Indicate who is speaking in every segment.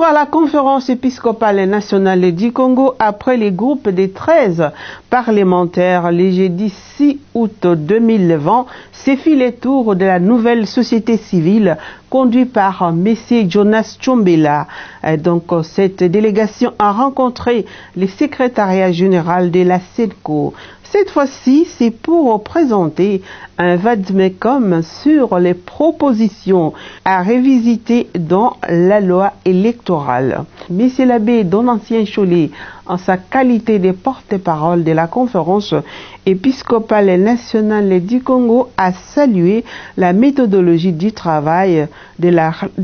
Speaker 1: Retour à la conférence épiscopale nationale du Congo après les groupes des 13 parlementaires le jeudi 6 août 2020. C'est fait le tour de la nouvelle société civile conduite par M. Jonas Tchombela. Donc, cette délégation a rencontré le secrétariat général de la SEDCO. Cette fois-ci, c'est pour présenter un vade-mecum sur les propositions à revisiter dans la loi électorale. Monsieur l'abbé Donatien Cholet, en sa qualité de porte-parole de la conférence épiscopale nationale du Congo, a salué la méthodologie du travail de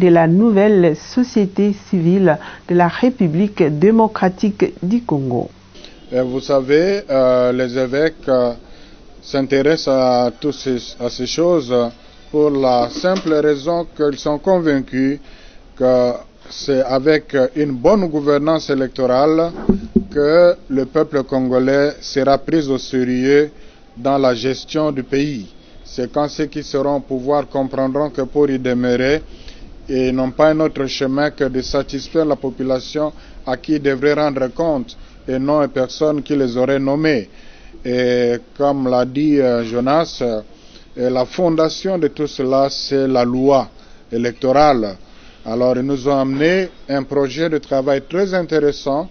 Speaker 1: la nouvelle société civile de la République démocratique du Congo.
Speaker 2: Vous savez, les évêques s'intéressent à ces choses pour la simple raison qu'ils sont convaincus que c'est avec une bonne gouvernance électorale que le peuple congolais sera pris au sérieux dans la gestion du pays. C'est quand ceux qui seront au pouvoir comprendront que pour y demeurer, ils n'ont pas un autre chemin que de satisfaire la population à qui ils devraient rendre compte, et non une personne qui les aurait nommés. Et comme l'a dit Jonas, la fondation de tout cela, c'est la loi électorale. Alors ils nous ont amené un projet de travail très intéressant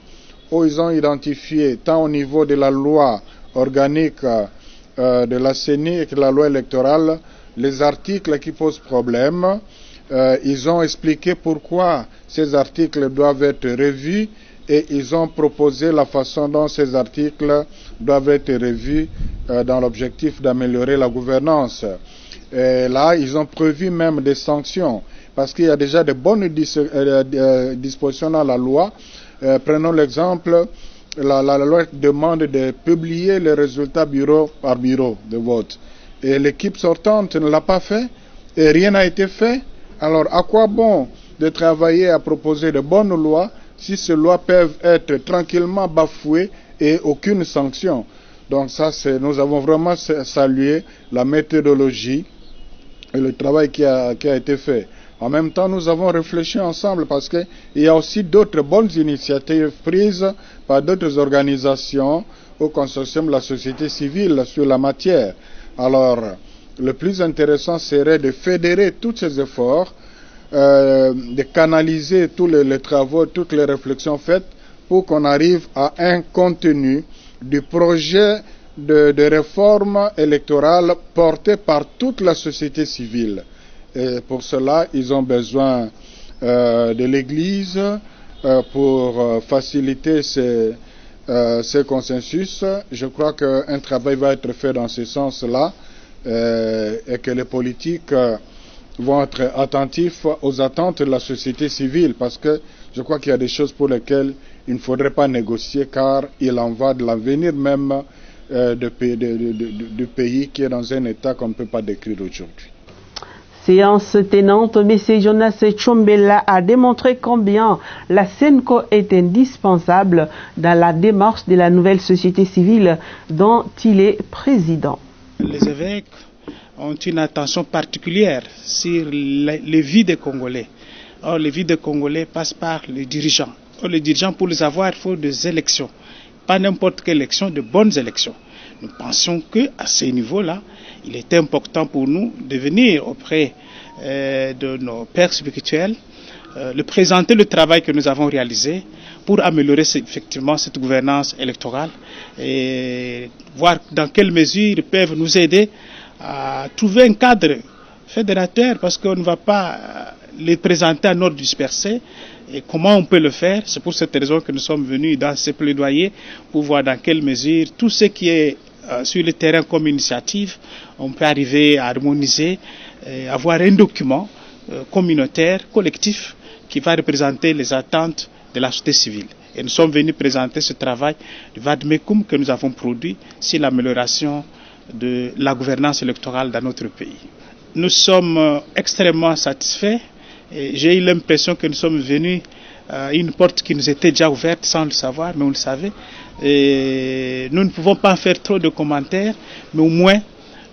Speaker 2: où ils ont identifié, tant au niveau de la loi organique de la CENI et que la loi électorale, les articles qui posent problème. Ils ont expliqué pourquoi ces articles doivent être revus et ils ont proposé la façon dont ces articles doivent être revus dans l'objectif d'améliorer la gouvernance. Et là, ils ont prévu même des sanctions parce qu'il y a déjà de bonnes dispositions dans la loi. Prenons l'exemple, la loi demande de publier les résultats bureau par bureau de vote. Et l'équipe sortante ne l'a pas fait et rien n'a été fait. Alors, à quoi bon de travailler à proposer de bonnes lois si ces lois peuvent être tranquillement bafouées et aucune sanction? Donc ça, nous avons vraiment salué la méthodologie et le travail qui a été fait. En même temps, nous avons réfléchi ensemble parce qu'il y a aussi d'autres bonnes initiatives prises par d'autres organisations au consortium de la société civile sur la matière. Alors, le plus intéressant serait de fédérer tous ces efforts, de canaliser tous les travaux, toutes les réflexions faites pour qu'on arrive à un contenu du projet de réforme électorale porté par toute la société civile. Et pour cela, ils ont besoin de l'Église pour faciliter ces consensus. Je crois qu'un travail va être fait dans ce sens-là et que les politiques vont être attentifs aux attentes de la société civile parce que je crois qu'il y a des choses pour lesquelles il ne faudrait pas négocier car il en va de l'avenir même du pays qui est dans un état qu'on ne peut pas décrire aujourd'hui.
Speaker 1: Séance tenante, M. Jonas Tchombela a démontré combien la SENCO est indispensable dans la démarche de la nouvelle société civile dont il est président.
Speaker 3: Les évêques ont une attention particulière sur les vies des Congolais. Or, les vies des Congolais passent par les dirigeants. Or, les dirigeants, pour les avoir, il faut des élections. Pas n'importe quelle élection, de bonnes élections. Nous pensons qu'à ce niveau-là, il est important pour nous de venir auprès de nos pères spirituels, de présenter le travail que nous avons réalisé pour améliorer effectivement cette gouvernance électorale et voir dans quelle mesure ils peuvent nous aider à trouver un cadre fédérateur parce qu'on ne va pas les présenter en ordre dispersé. Et comment on peut le faire? C'est pour cette raison que nous sommes venus dans ces plaidoyers pour voir dans quelle mesure tout ce qui est sur le terrain comme initiative, on peut arriver à harmoniser, avoir un document communautaire, collectif, qui va représenter les attentes de la société civile. Et nous sommes venus présenter ce travail du vade-mecum que nous avons produit sur l'amélioration de la gouvernance électorale dans notre pays. Nous sommes extrêmement satisfaits. J'ai eu l'impression que nous sommes venus à une porte qui nous était déjà ouverte sans le savoir, mais on le savait. Et nous ne pouvons pas faire trop de commentaires, mais au moins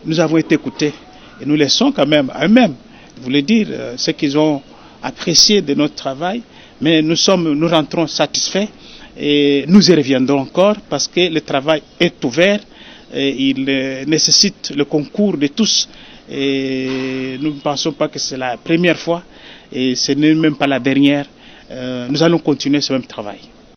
Speaker 3: nous avons été écoutés. Et nous laissons quand même à eux-mêmes, je voulais dire, ce qu'ils ont apprécié de notre travail, Mais nous rentrons satisfaits et nous y reviendrons encore parce que le travail est ouvert et il nécessite le concours de tous. Et nous ne pensons pas que c'est la première fois et ce n'est même pas la dernière. Nous allons continuer ce même travail.